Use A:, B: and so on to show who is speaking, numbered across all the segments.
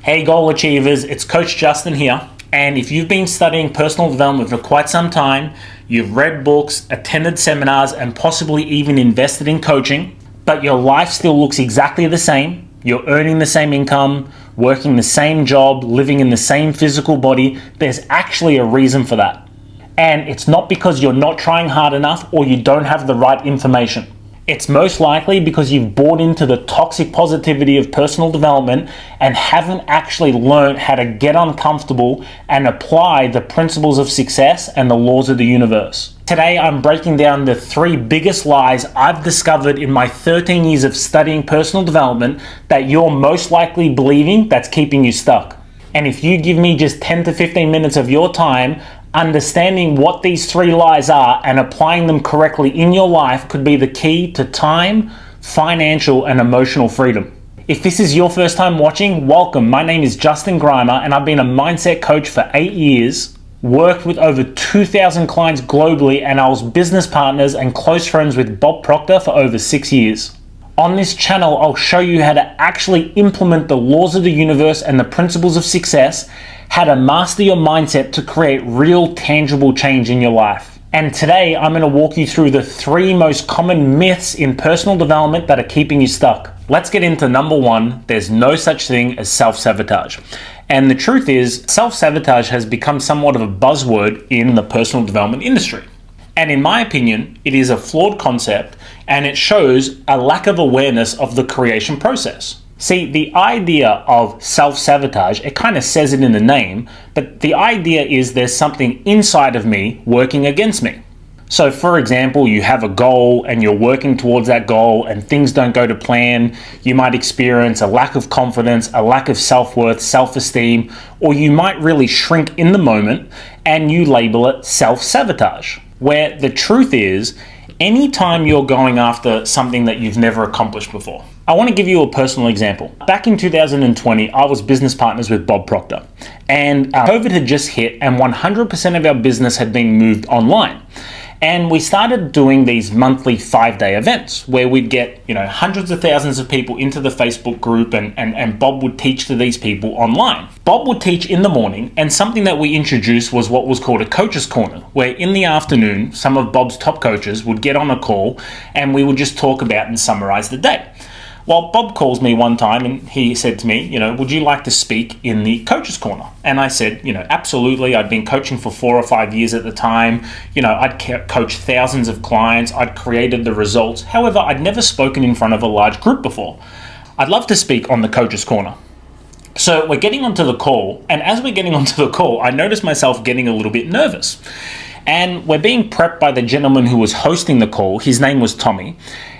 A: Hey goal achievers, it's Coach Justin here. And if you've been studying personal development for quite some time, you've read books, attended seminars, and possibly even invested in coaching, but your life still looks exactly the same, you're earning the same income, working the same job, living in the same physical body, there's actually a reason for that. And it's not because you're not trying hard enough or you don't have the right information. It's most likely because you've bought into the toxic positivity of personal development and haven't actually learned how to get uncomfortable and apply the principles of success and the laws of the universe. Today, I'm breaking down the 3 biggest lies I've discovered in my 13 years of studying personal development that you're most likely believing that's keeping you stuck. And if you give me just 10 to 15 minutes of your time, understanding what these 3 lies are and applying them correctly in your life could be the key to time, financial, and emotional freedom. If this is your first time watching, welcome. My name is Justin Grimer, and I've been a mindset coach for 8 years, worked with over 2,000 clients globally, and I was business partners and close friends with Bob Proctor for over 6 years. On this channel, I'll show you how to actually implement the laws of the universe and the principles of success, how to master your mindset to create real tangible change in your life. And today, I'm going to walk you through the 3 most common myths in personal development that are keeping you stuck. Let's get into number 1. There's no such thing as self-sabotage. And the truth is, self-sabotage has become somewhat of a buzzword in the personal development industry. And in my opinion, it is a flawed concept and it shows a lack of awareness of the creation process. See, the idea of self-sabotage, it kind of says it in the name, but the idea is there's something inside of me working against me. So for example, you have a goal and you're working towards that goal and things don't go to plan. You might experience a lack of confidence, a lack of self-worth, self-esteem, or you might really shrink in the moment and you label it self-sabotage. Where the truth is, anytime you're going after something that you've never accomplished before. I want to give you a personal example. Back in 2020, I was business partners with Bob Proctor, and COVID had just hit and 100% of our business had been moved online. And we started doing these monthly 5-day events where we'd get, hundreds of thousands of people into the Facebook group and Bob would teach to these people online. Bob would teach in the morning, and something that we introduced was what was called a coach's corner, where in the afternoon, some of Bob's top coaches would get on a call and we would just talk about and summarize the day. Well, Bob calls me one time and he said to me, would you like to speak in the coach's corner? And I said, absolutely. I'd been coaching for 4 or 5 years at the time. I'd coached thousands of clients. I'd created the results. However, I'd never spoken in front of a large group before. I'd love to speak on the coach's corner. So we're getting onto the call. And as we're getting onto the call, I noticed myself getting a little bit nervous. And we're being prepped by the gentleman who was hosting the call. His name was Tommy.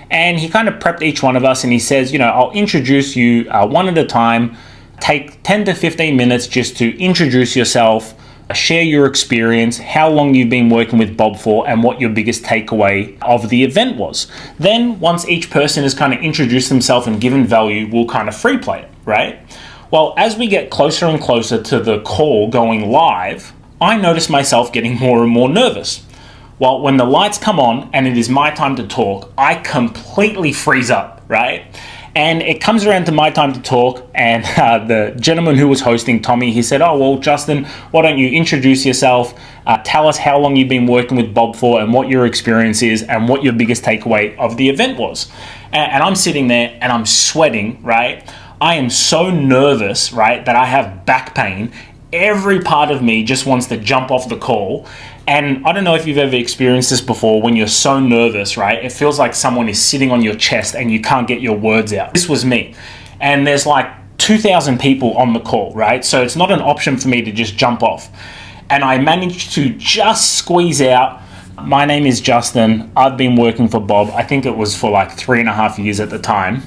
A: And he kind of prepped each one of us and he says, I'll introduce you one at a time. Take 10 to 15 minutes just to introduce yourself, share your experience, how long you've been working with Bob for, and what your biggest takeaway of the event was. Then once each person has kind of introduced themselves and given value, we'll kind of free play it, right? Well, as we get closer and closer to the call going live, I notice myself getting more and more nervous. Well, when the lights come on and it is my time to talk, I completely freeze up, right? And it comes around to my time to talk, and the gentleman who was hosting, Tommy, he said, Justin, why don't you introduce yourself, tell us how long you've been working with Bob for and what your experience is and what your biggest takeaway of the event was. And I'm sitting there and I'm sweating, right? I am so nervous, right, that I have back pain. Every part of me just wants to jump off the call. And I don't know if you've ever experienced this before when you're so nervous, right? It feels like someone is sitting on your chest and you can't get your words out. This was me. And there's like 2,000 people on the call, right? So it's not an option for me to just jump off. And I managed to just squeeze out, my name is Justin. I've been working for Bob. I think it was for like 3.5 years at the time.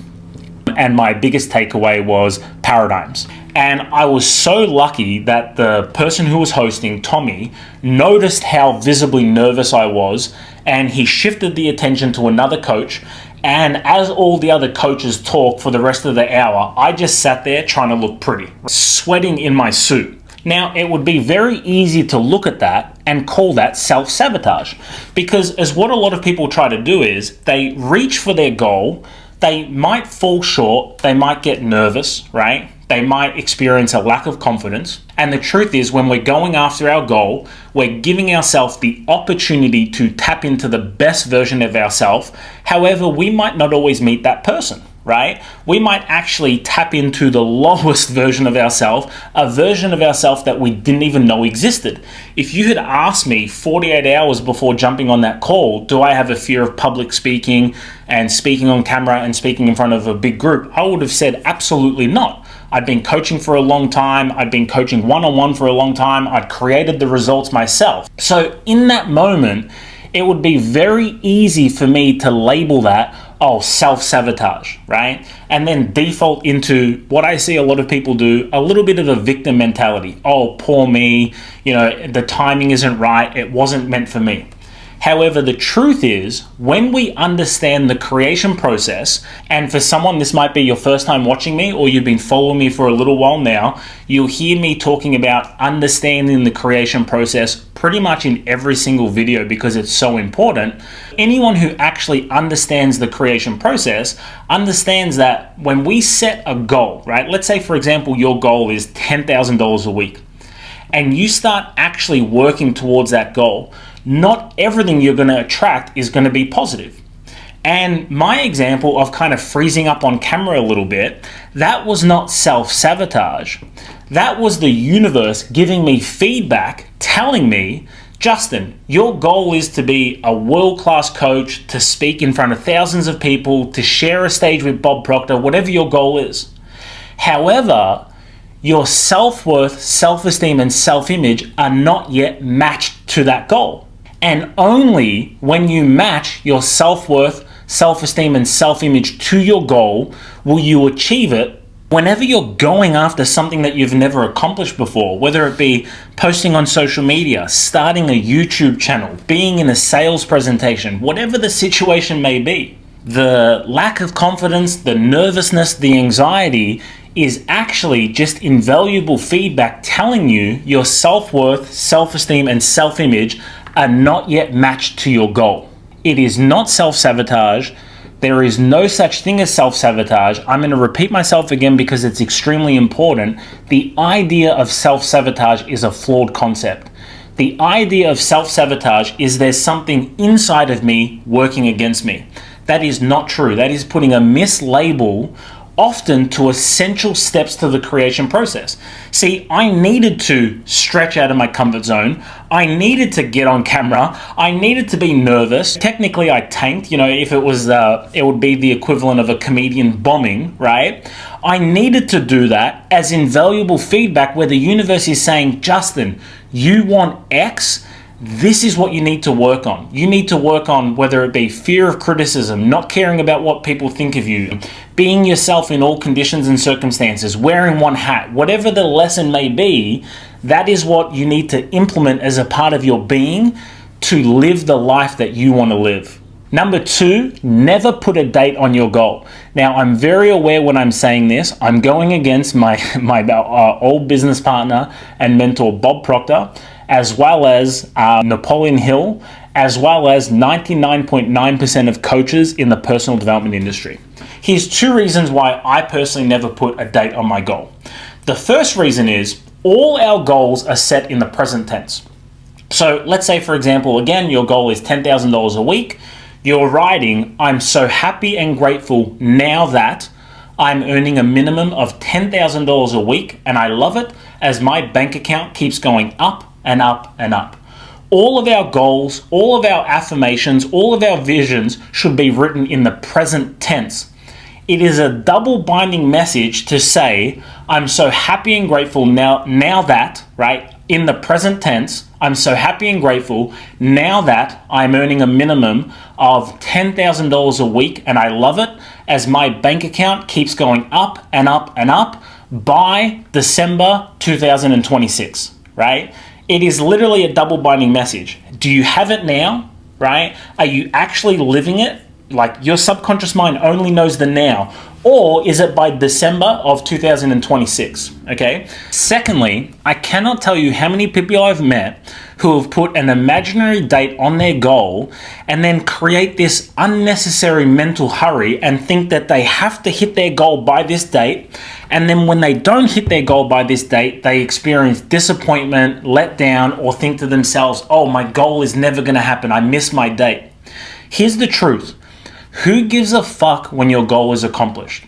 A: And my biggest takeaway was paradigms. And I was so lucky that the person who was hosting, Tommy, noticed how visibly nervous I was, and he shifted the attention to another coach. And as all the other coaches talked for the rest of the hour, I just sat there trying to look pretty, sweating in my suit. Now, it would be very easy to look at that and call that self-sabotage, because as what a lot of people try to do is they reach for their goal, they might fall short, they might get nervous, right? They might experience a lack of confidence. And the truth is, when we're going after our goal, we're giving ourselves the opportunity to tap into the best version of ourselves. However, we might not always meet that person, right? We might actually tap into the lowest version of ourselves, a version of ourselves that we didn't even know existed. If you had asked me 48 hours before jumping on that call, do I have a fear of public speaking and speaking on camera and speaking in front of a big group? I would have said absolutely not. I'd been coaching for a long time. I'd been coaching one-on-one for a long time. I'd created the results myself. So in that moment, it would be very easy for me to label that, oh, self-sabotage, right? And then default into what I see a lot of people do, a little bit of a victim mentality. Oh, poor me, the timing isn't right. It wasn't meant for me. However, the truth is, when we understand the creation process, and for someone, this might be your first time watching me, or you've been following me for a little while now, you'll hear me talking about understanding the creation process pretty much in every single video because it's so important. Anyone who actually understands the creation process understands that when we set a goal, right? Let's say, for example, your goal is $10,000 a week, and you start actually working towards that goal, not everything you're going to attract is going to be positive. And my example of kind of freezing up on camera a little bit, that was not self-sabotage. That was the universe giving me feedback, telling me, Justin, your goal is to be a world-class coach, to speak in front of thousands of people, to share a stage with Bob Proctor, whatever your goal is. However, your self-worth, self-esteem, and self-image are not yet matched to that goal. And only when you match your self-worth, self-esteem, and self-image to your goal will you achieve it. Whenever you're going after something that you've never accomplished before, whether it be posting on social media, starting a YouTube channel, being in a sales presentation, whatever the situation may be, the lack of confidence, the nervousness, the anxiety is actually just invaluable feedback telling you your self-worth, self-esteem, and self-image are not yet matched to your goal. It is not self-sabotage. There is no such thing as self-sabotage. I'm going to repeat myself again because it's extremely important. The idea of self-sabotage is a flawed concept. The idea of self-sabotage is there's something inside of me working against me. That is not true. That is putting a mislabel often to essential steps to the creation process. See, I needed to stretch out of my comfort zone. I needed to get on camera. I needed to be nervous. Technically, I tanked. If it was, it would be the equivalent of a comedian bombing, right? I needed to do that as invaluable feedback where the universe is saying, Justin, you want X? This is what you need to work on. You need to work on whether it be fear of criticism, not caring about what people think of you, being yourself in all conditions and circumstances, wearing one hat, whatever the lesson may be, that is what you need to implement as a part of your being to live the life that you want to live. Number 2, never put a date on your goal. Now, I'm very aware when I'm saying this, I'm going against my old business partner and mentor, Bob Proctor, as well as Napoleon Hill, as well as 99.9% of coaches in the personal development industry. Here's 2 reasons why I personally never put a date on my goal. The first reason is all our goals are set in the present tense. So let's say, for example, again, your goal is $10,000 a week. You're writing, I'm so happy and grateful now that I'm earning a minimum of $10,000 a week, and I love it as my bank account keeps going up and up and up. All of our goals, all of our affirmations, all of our visions should be written in the present tense. It is a double binding message to say, I'm so happy and grateful now that, right, in the present tense, I'm so happy and grateful now that I'm earning a minimum of $10,000 a week, and I love it as my bank account keeps going up and up and up by December 2026, right? It is literally a double binding message. Do you have it now, right? Are you actually living it? Like your subconscious mind only knows the now, or is it by December of 2026, okay? Secondly, I cannot tell you how many people I've met who have put an imaginary date on their goal and then create this unnecessary mental hurry and think that they have to hit their goal by this date And then when they don't hit their goal by this date, they experience disappointment, letdown, or think to themselves, oh, my goal is never going to happen. I missed my date. Here's the truth. Who gives a fuck when your goal is accomplished?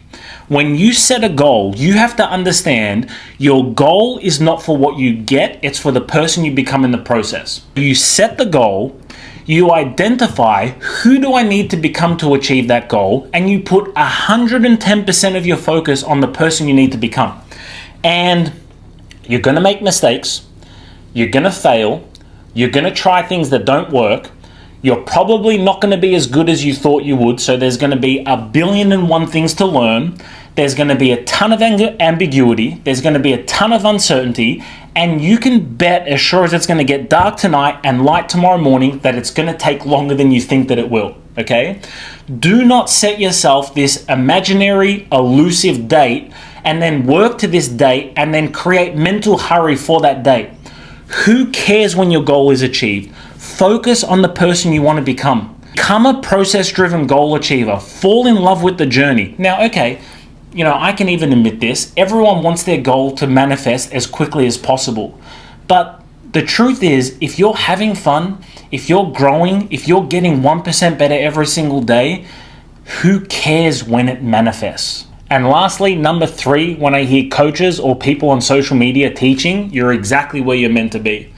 A: When you set a goal, you have to understand your goal is not for what you get, it's for the person you become in the process. You set the goal, you identify who do I need to become to achieve that goal, and you put 110% of your focus on the person you need to become. And you're gonna make mistakes, you're gonna fail, you're gonna try things that don't work, you're probably not going to be as good as you thought you would, so there's going to be 1,000,000,001 things to learn. There's going to be a ton of ambiguity. There's going to be a ton of uncertainty. And you can bet as sure as it's going to get dark tonight and light tomorrow morning that it's going to take longer than you think that it will, okay? Do not set yourself this imaginary, elusive date and then work to this date and then create mental hurry for that date. Who cares when your goal is achieved? Focus on the person you want to become. Become a process-driven goal achiever. Fall in love with the journey. Now, okay, I can even admit this. Everyone wants their goal to manifest as quickly as possible. But the truth is, if you're having fun, if you're growing, if you're getting 1% better every single day, who cares when it manifests? And lastly, number 3, when I hear coaches or people on social media teaching, you're exactly where you're meant to be.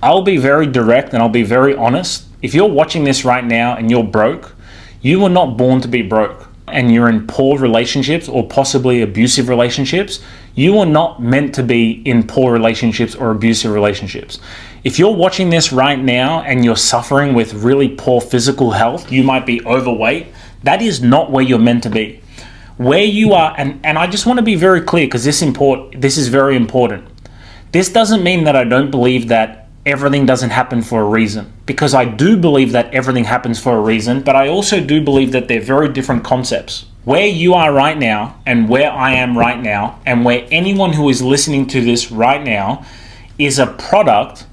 A: I'll be very direct and I'll be very honest. If you're watching this right now and you're broke, you were not born to be broke, and you're in poor relationships or possibly abusive relationships, you are not meant to be in poor relationships or abusive relationships. If you're watching this right now and you're suffering with really poor physical health, you might be overweight, that is not where you're meant to be. Where you are, and I just want to be very clear because this is very important. This doesn't mean that I don't believe that everything doesn't happen for a reason, because I do believe that everything happens for a reason, but I also do believe that they're very different concepts. Where you are right now and where I am right now and where anyone who is listening to this right now is a product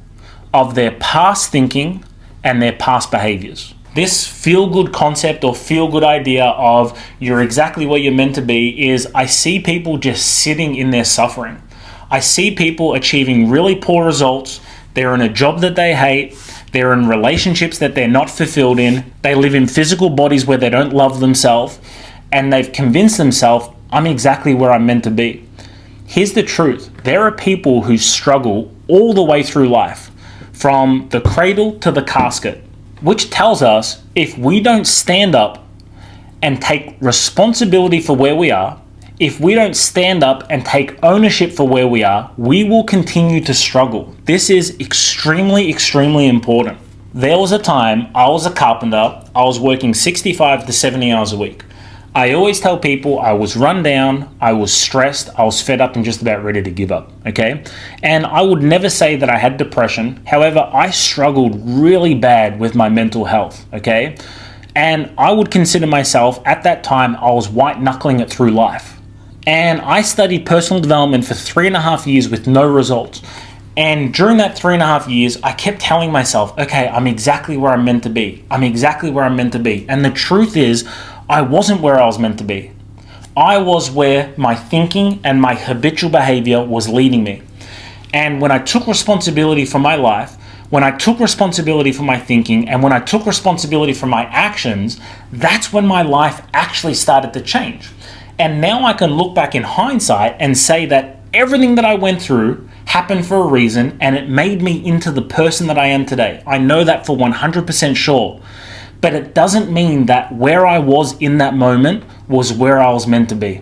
A: of their past thinking and their past behaviors. This feel-good concept or feel-good idea of you're exactly where you're meant to be is, I see people just sitting in their suffering. I see people achieving really poor results. They're in a job that they hate. They're in relationships that they're not fulfilled in. They live in physical bodies where they don't love themselves. And they've convinced themselves, I'm exactly where I'm meant to be. Here's the truth. There are people who struggle all the way through life, from the cradle to the casket, which tells us if we don't stand up and take responsibility for where we are, if we don't stand up and take ownership for where we are, we will continue to struggle. This is extremely, extremely important. There was a time I was a carpenter. I was working 65 to 70 hours a week. I always tell people I was run down, I was stressed, I was fed up and just about ready to give up, okay? And I would never say that I had depression. However, I struggled really bad with my mental health, okay? And I would consider myself, at that time, I was white knuckling it through life. And I studied personal development for 3.5 years with no results. And during that 3.5 years, I kept telling myself, okay, I'm exactly where I'm meant to be. I'm exactly where I'm meant to be. And the truth is, I wasn't where I was meant to be. I was where my thinking and my habitual behavior was leading me. And when I took responsibility for my life, when I took responsibility for my thinking, and when I took responsibility for my actions, that's when my life actually started to change. And now I can look back in hindsight and say that everything that I went through happened for a reason, and it made me into the person that I am today. I know that for 100% sure. But it doesn't mean that where I was in that moment was where I was meant to be.